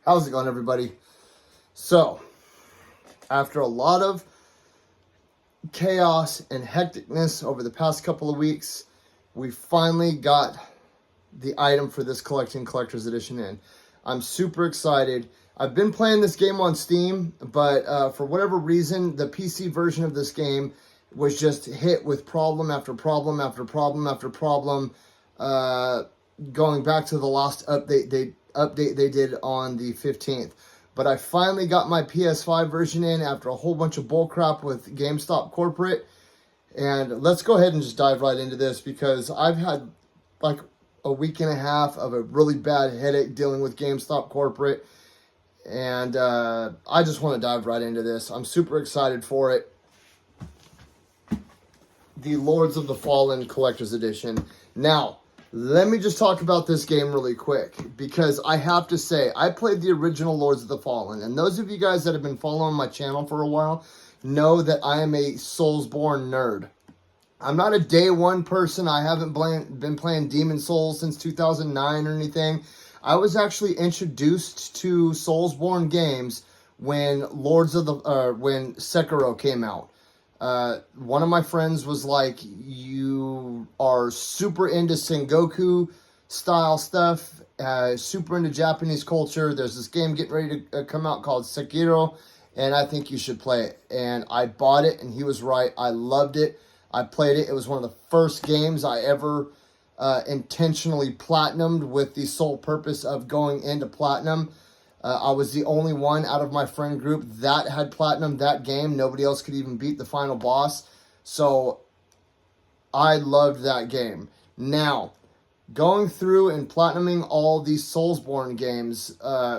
How's it going, everybody? So, after a lot of chaos and hecticness over the past couple of weeks, we finally got the item for this collector's edition in. I'm super excited. I've been playing this game on Steam, but for whatever reason, the PC version of this game was just hit with problem after problem after problem after problem. Going back to the last update they did on the 15th. But I finally got my PS5 version in after a whole bunch of bullcrap with GameStop corporate. And let's go ahead and just dive right into this, because I've had like a week and a half of a really bad headache dealing with GameStop corporate. And I just want to dive right into this. I'm super excited for it. The Lords of the Fallen Collector's Edition. Now, let me just talk about this game really quick, because I have to say, I played the original Lords of the Fallen, and those of you guys that have been following my channel for a while know that I am a Soulsborne nerd. I'm not a day one person. I haven't been playing Demon Souls since 2009 or anything. I was actually introduced to Soulsborne games when when Sekiro came out. One of my friends was like, you are super into Sengoku style stuff, super into Japanese culture. There's this game getting ready to come out called Sekiro, and I think you should play it. And I bought it, and he was right. I loved it. I played it. It was one of the first games I ever intentionally platinumed with the sole purpose of going into platinum. I was the only one out of my friend group that had platinumed that game. Nobody else could even beat the final boss. So I loved that game. Now, going through and platinuming all these Soulsborne games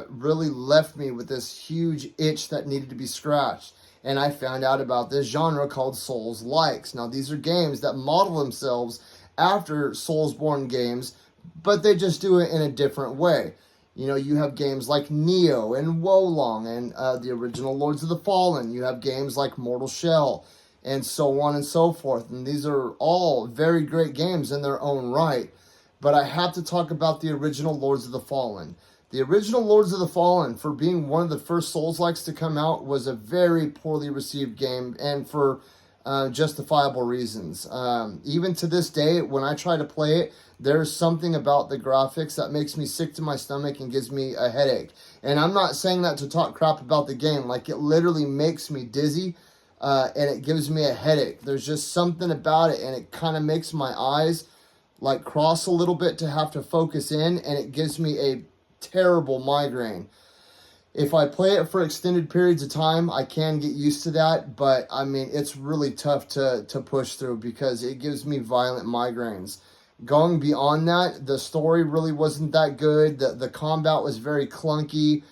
really left me with this huge itch that needed to be scratched. And I found out about this genre called Souls-likes. Now, these are games that model themselves after Soulsborne games, but they just do it in a different way. You know, you have games like Nioh and Wolong and the original Lords of the Fallen. You have games like Mortal Shell and so on and so forth. And these are all very great games in their own right. But I have to talk about the original Lords of the Fallen. The original Lords of the Fallen, for being one of the first Souls-likes to come out, was a very poorly received game, and for justifiable reasons. Even to this day, when I try to play it, there's something about the graphics that makes me sick to my stomach and gives me a headache. And I'm not saying that to talk crap about the game. Like, it literally makes me dizzy, and it gives me a headache. There's just something about it, and it kind of makes my eyes like cross a little bit to have to focus in, and it gives me a terrible migraine. If I play it for extended periods of time, I can get used to that, but I mean, it's really tough to push through because it gives me violent migraines. Going beyond that, the story really wasn't that good. The combat was very clunky.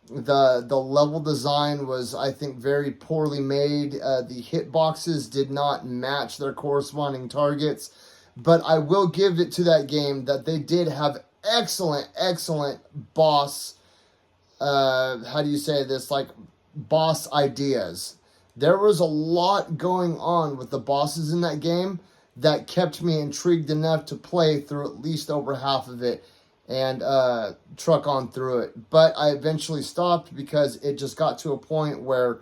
The level design was, I think, very poorly made. The hitboxes did not match their corresponding targets. But I will give it to that game that they did have excellent boss, how do you say this, like boss ideas. There was a lot going on with the bosses in that game that kept me intrigued enough to play through at least over half of it and truck on through it. But I eventually stopped because it just got to a point where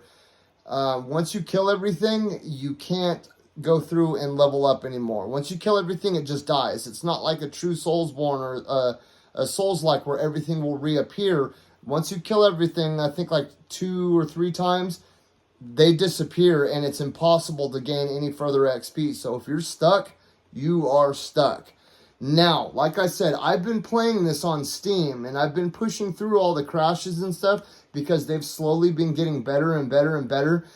once you kill everything, you can't go through and level up anymore. Once you kill everything, it just dies. It's not like a true Soulsborne or a Souls-like where everything will reappear. Once you kill everything, I think like 2 or 3 times, they disappear, and it's impossible to gain any further XP. So if you're stuck, you are stuck. Now, like I said, I've been playing this on Steam, and I've been pushing through all the crashes and stuff because they've slowly been getting better and better and better.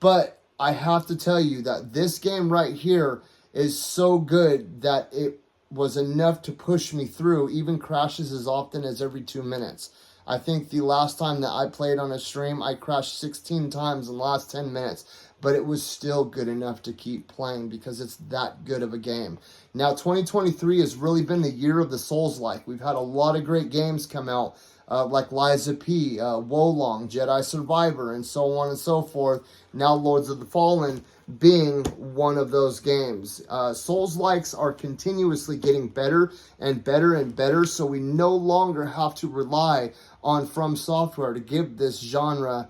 But I have to tell you that this game right here is so good that it was enough to push me through, even crashes as often as every 2 minutes. I think the last time that I played on a stream, I crashed 16 times in the last 10 minutes. But it was still good enough to keep playing because it's that good of a game. Now, 2023 has really been the year of the Souls-like. We've had a lot of great games come out. like Liza P, Wolong, Jedi Survivor, and so on and so forth. Now Lords of the Fallen being one of those games. Souls-likes are continuously getting better and better and better, so we no longer have to rely on From Software to give this genre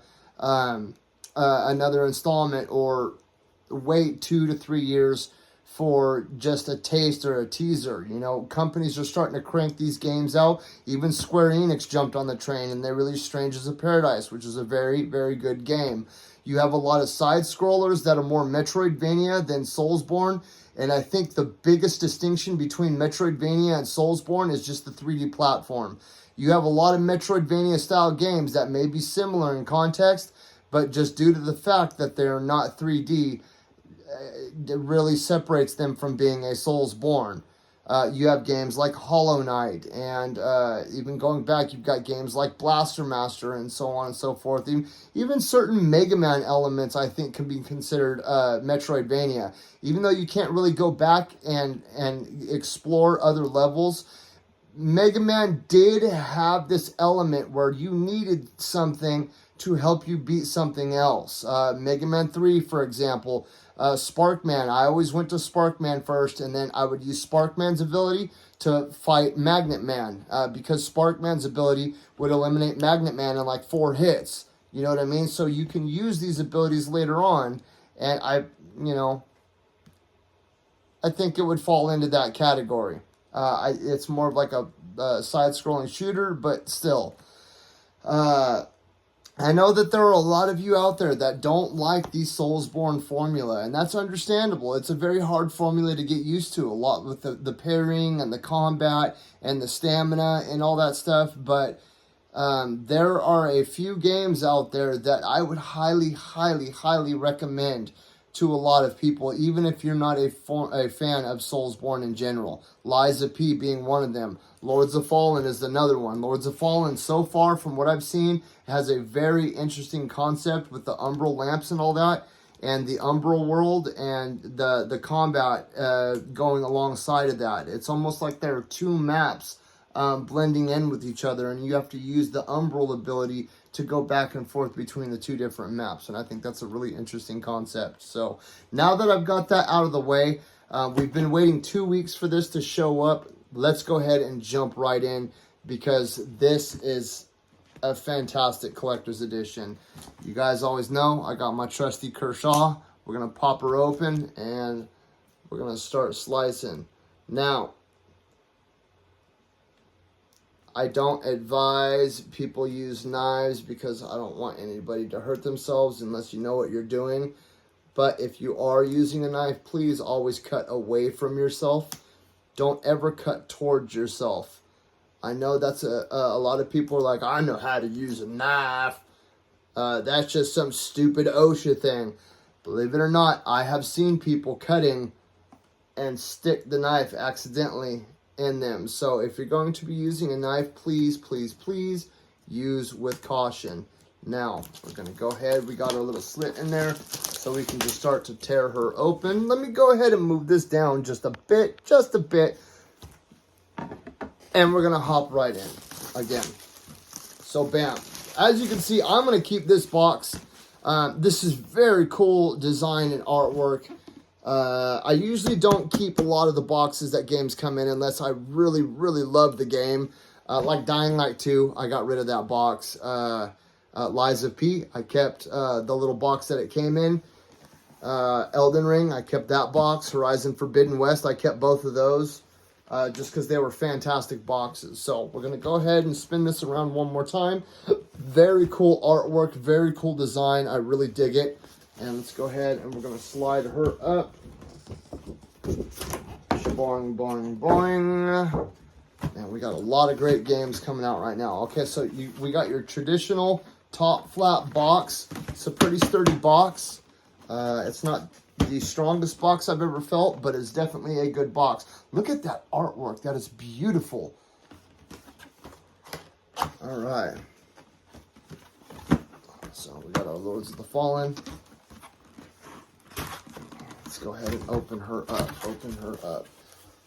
another installment or wait 2 to 3 years for just a taste or a teaser. You know, companies are starting to crank these games out. Even Square Enix jumped on the train and they released Strangers of Paradise, which is a very, very good game. You have a lot of side scrollers that are more Metroidvania than Soulsborne, and I think the biggest distinction between Metroidvania and Soulsborne is just the 3D platform. You have a lot of Metroidvania style games that may be similar in context, but just due to the fact that they're not 3D, it really separates them from being a Soulsborne. You have games like Hollow Knight, and even going back, you've got games like Blaster Master and so on and so forth. Even certain Mega Man elements, I think, can be considered Metroidvania. Even though you can't really go back and explore other levels, Mega Man did have this element where you needed something to help you beat something else. Mega Man 3, for example, Sparkman. I always went to Sparkman first, and then I would use Sparkman's ability to fight Magnet Man, because Sparkman's ability would eliminate Magnet Man in like 4 hits. You know what I mean? So you can use these abilities later on, and I think it would fall into that category. It's more of like a side-scrolling shooter, but still. I know that there are a lot of you out there that don't like the Soulsborne formula, and that's understandable. It's a very hard formula to get used to, a lot with the pairing and the combat and the stamina and all that stuff, but there are a few games out there that I would highly, highly, highly recommend to a lot of people, even if you're not a fan of Soulsborne in general. Liza P being one of them. Lords of Fallen is another one. Lords of Fallen, so far from what I've seen, has a very interesting concept with the umbral lamps and all that, and the umbral world and the combat going alongside of that. It's almost like there are 2 maps blending in with each other, and you have to use the umbral ability to go back and forth between the 2 different maps, and I think that's a really interesting concept. So now that I've got that out of the way, we've been waiting 2 weeks for this to show up. Let's go ahead and jump right in, because this is a fantastic collector's edition. You guys always know I got my trusty Kershaw. We're going to pop her open, and we're going to start slicing. Now, I don't advise people use knives because I don't want anybody to hurt themselves unless you know what you're doing. But if you are using a knife, please always cut away from yourself. Don't ever cut towards yourself. I know that's a lot of people are like, I know how to use a knife. That's just some stupid OSHA thing. Believe it or not, I have seen people cutting and stick the knife accidentally in them. So if you're going to be using a knife, please, please, please use with caution. Now, we're going to go ahead. We got our little slit in there, so we can just start to tear her open. Let me go ahead and move this down just a bit. And we're going to hop right in again. So, bam. As you can see, I'm going to keep this box. This is very cool design and artwork. I usually don't keep a lot of the boxes that games come in unless I really, really love the game. Like Dying Light 2, I got rid of that box. Liza P, I kept the little box that it came in. Elden Ring, I kept that box. Horizon Forbidden West, I kept both of those. Just because they were fantastic boxes. So we're going to go ahead and spin this around one more time. Very cool artwork, very cool design. I really dig it. And let's go ahead and we're going to slide her up. Boing, boing, boing. And we got a lot of great games coming out right now. Okay, so we got your traditional top flat box. It's a pretty sturdy box. It's not the strongest box I've ever felt, but it's definitely a good box. Look at that artwork. That is beautiful. All right. So we got our Lords of the Fallen. Let's go ahead and open her up.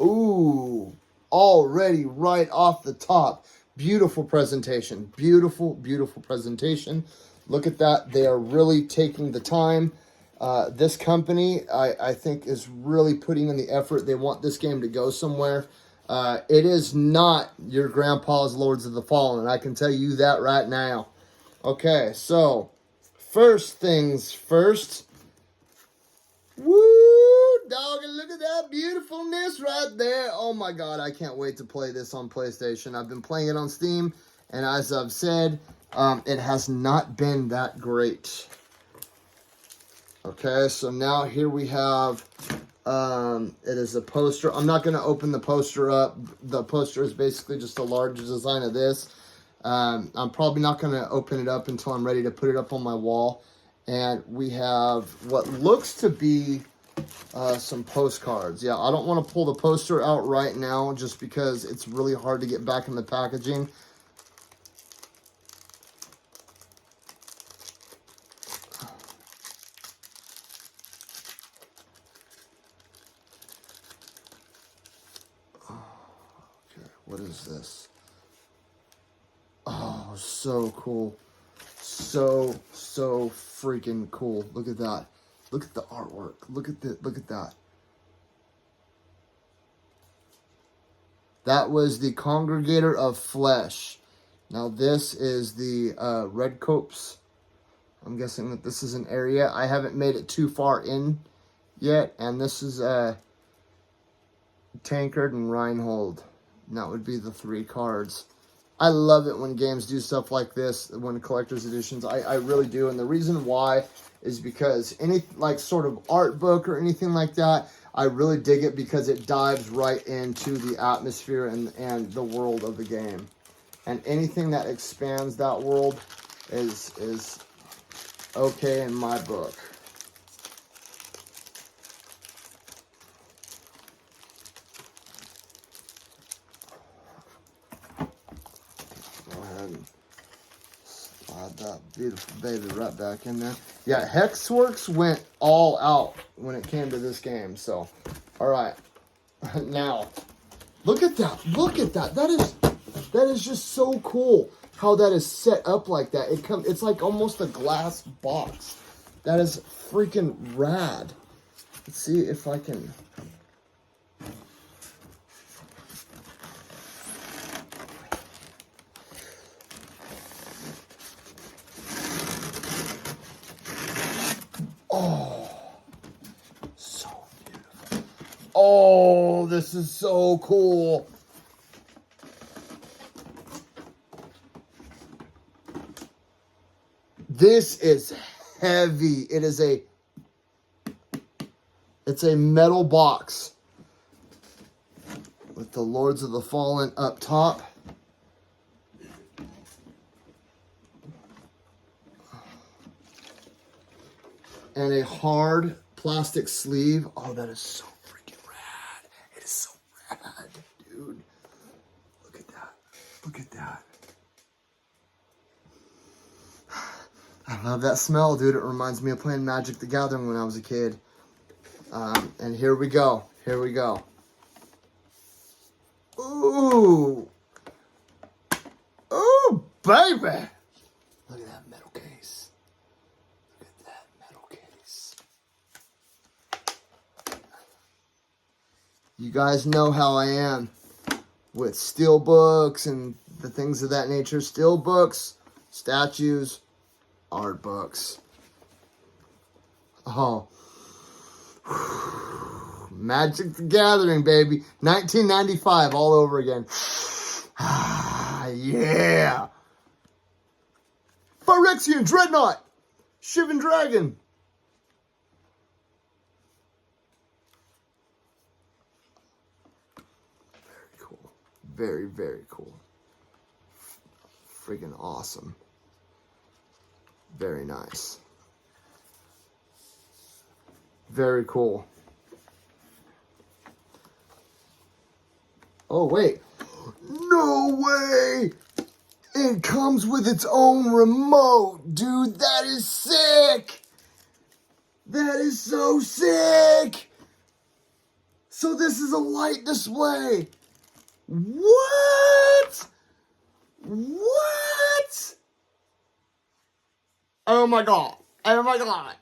Ooh, already right off the top. Beautiful presentation. Beautiful, beautiful presentation. Look at that. They are really taking the time. This company, I think, is really putting in the effort. They want this game to go somewhere. It is not your grandpa's Lords of the Fallen. I can tell you that right now. Okay, so first things first. Woo, dog, and look at that beautifulness right there. Oh my God, I can't wait to play this on PlayStation. I've been playing it on Steam, and as I've said, it has not been that great. Okay, so now here we have, it is a poster. I'm not going to open the poster up. The poster is basically just a large design of this. I'm probably not going to open it up until I'm ready to put it up on my wall. And we have what looks to be some postcards. Yeah, I don't want to pull the poster out right now just because it's really hard to get back in the packaging. Okay, what is this? Oh, so cool. So freaking cool. Look at that. Look at the artwork. Look at that. That was the Congregator of Flesh. Now this is the Redcopes. I'm guessing that this is an area. I haven't made it too far in yet. And this is Tankard and Reinhold. And that would be the 3 cards. I love it when games do stuff like this, when collector's editions. I really do. And the reason why is because any like sort of art book or anything like that, I really dig it because it dives right into the atmosphere and the world of the game. And anything that expands that world is okay in my book. That beautiful baby right back in there. Yeah, Hexworks went all out when it came to this game. So, all right. Now, look at that. Look at that. That is just so cool how that is set up like that. It's like almost a glass box. That is freaking rad. Let's see if I can. Oh, so beautiful. Oh, this is so cool. This is heavy. It's a metal box with the Lords of the Fallen up top. And a hard plastic sleeve. Oh, that is so freaking rad. It is so rad, dude. Look at that. Look at that. I love that smell, dude. It reminds me of playing Magic the Gathering when I was a kid. And here we go. Here we go. Ooh. Ooh, baby. Look at that metal case. You guys know how I am with steel books and the things of that nature. Steel books, statues, art books. Oh. Magic the Gathering, baby. 1995 all over again. Yeah. Phyrexian Dreadnought. Shivan Dragon. Very, very cool. Friggin' awesome. Very nice. Very cool. Oh, wait. No way! It comes with its own remote. Dude, that is sick! That is so sick! So this is a light display. What? What? Oh my god. Oh my god.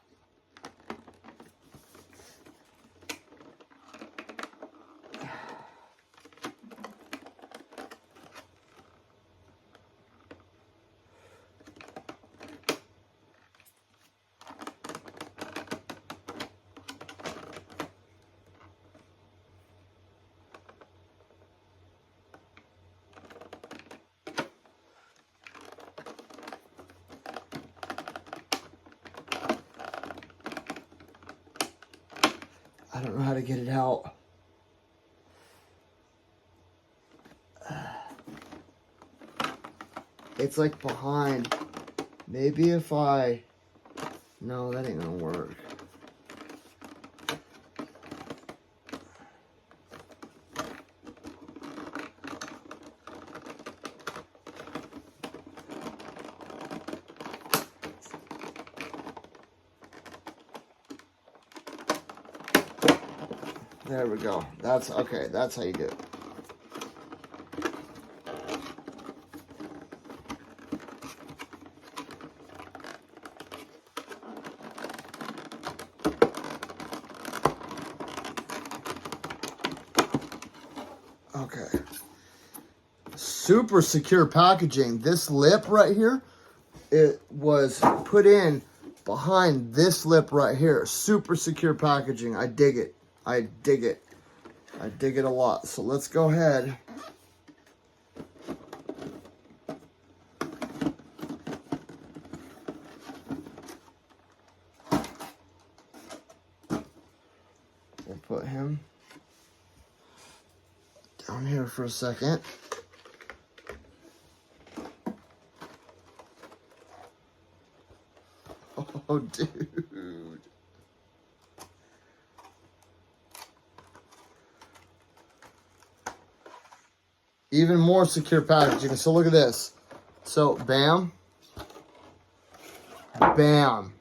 I don't know how to get it out. It's like behind. Maybe if I... No, that ain't gonna work. There we go. That's okay. That's how you do it. Okay. Super secure packaging. This lip right here, it was put in behind this lip right here. Super secure packaging. I dig it. I dig it. I dig it a lot. So let's go ahead. We'll put him down here for a second. Oh, dude. Even more secure packaging. So look at this. So, bam. Bam.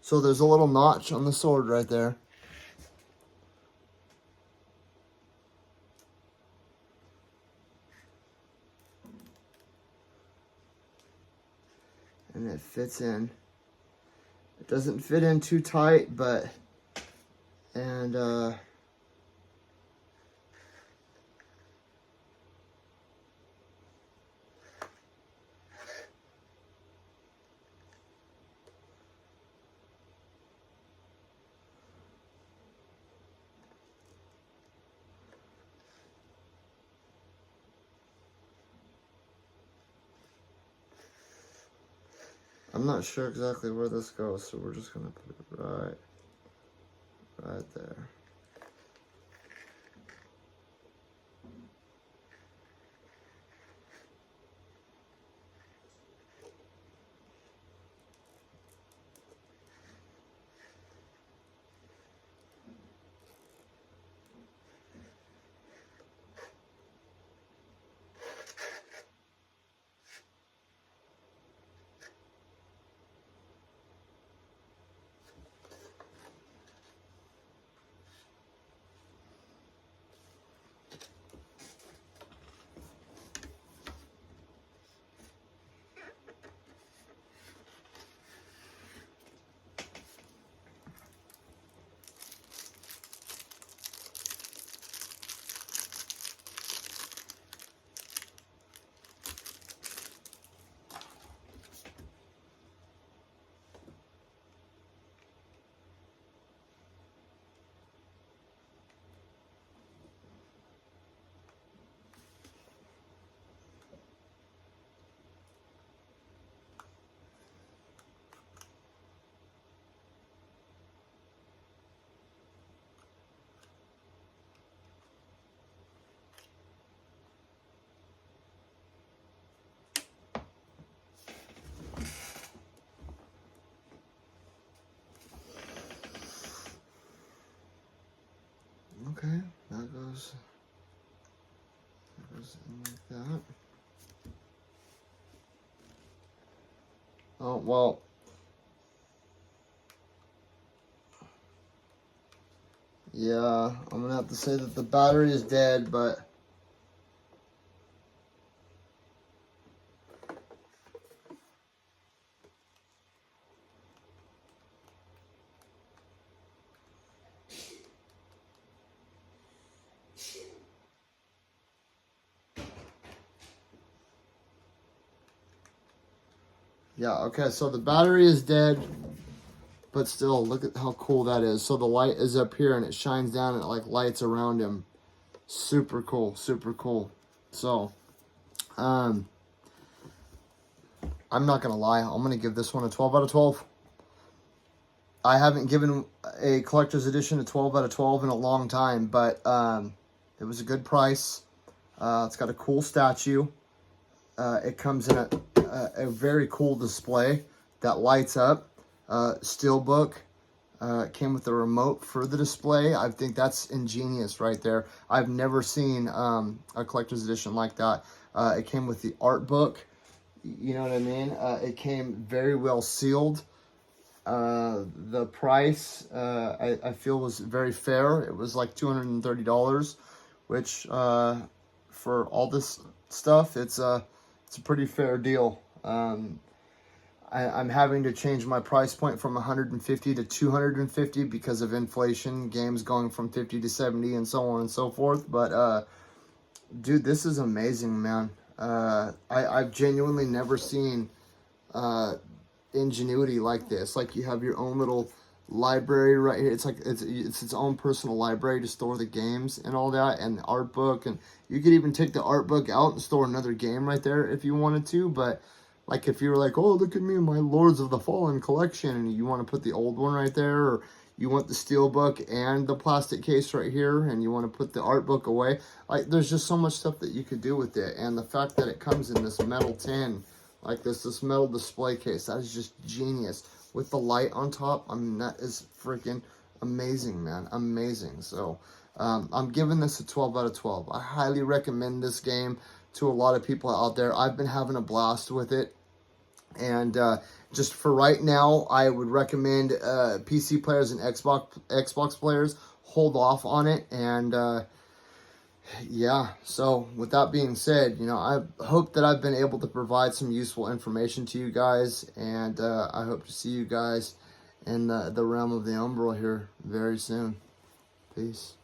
So there's a little notch on the sword right there. And it fits in. It doesn't fit in too tight, but, and, I'm not sure exactly where this goes, so we're just gonna put it right there. Oh, well. Yeah, I'm gonna have to say that the battery is dead, but yeah, okay, so the battery is dead, but still, look at how cool that is. So the light is up here and it shines down and it like lights around him. Super cool, super cool. So, I'm not gonna lie, I'm gonna give this one a 12 out of 12. I haven't given a collector's edition a 12 out of 12 in a long time, but it was a good price. It's got a cool statue. It comes in a very cool display that lights up. Steelbook. Came with a remote for the display. I think that's ingenious right there. I've never seen a collector's edition like that. It came with the art book. You know what I mean? It came very well sealed. The price, I feel, was very fair. It was like $230, which for all this stuff, it's a pretty fair deal. I'm having to change my price point from 150 to 250 because of inflation, games going from 50 to 70 and so on and so forth. But dude, this is amazing, man. I've genuinely never seen ingenuity like this. Like, you have your own little library right here. It's like it's its own personal library to store the games and all that, and the art book. And you could even take the art book out and store another game right there if you wanted to. But like, if you were like, oh, look at me, my Lords of the Fallen collection, and you want to put the old one right there, or you want the steelbook and the plastic case right here, and you want to put the art book away, like, there's just so much stuff that you could do with it. And the fact that it comes in this metal tin, like this metal display case, that is just genius. With the light on top, I mean, that is freaking amazing, man. Amazing. So, I'm giving this a 12 out of 12. I highly recommend this game to a lot of people out there. I've been having a blast with it. And just for right now, I would recommend PC players and Xbox players hold off on it. And yeah, so with that being said, you know, I hope that I've been able to provide some useful information to you guys. And I hope to see you guys in the realm of the Umbral here very soon. Peace.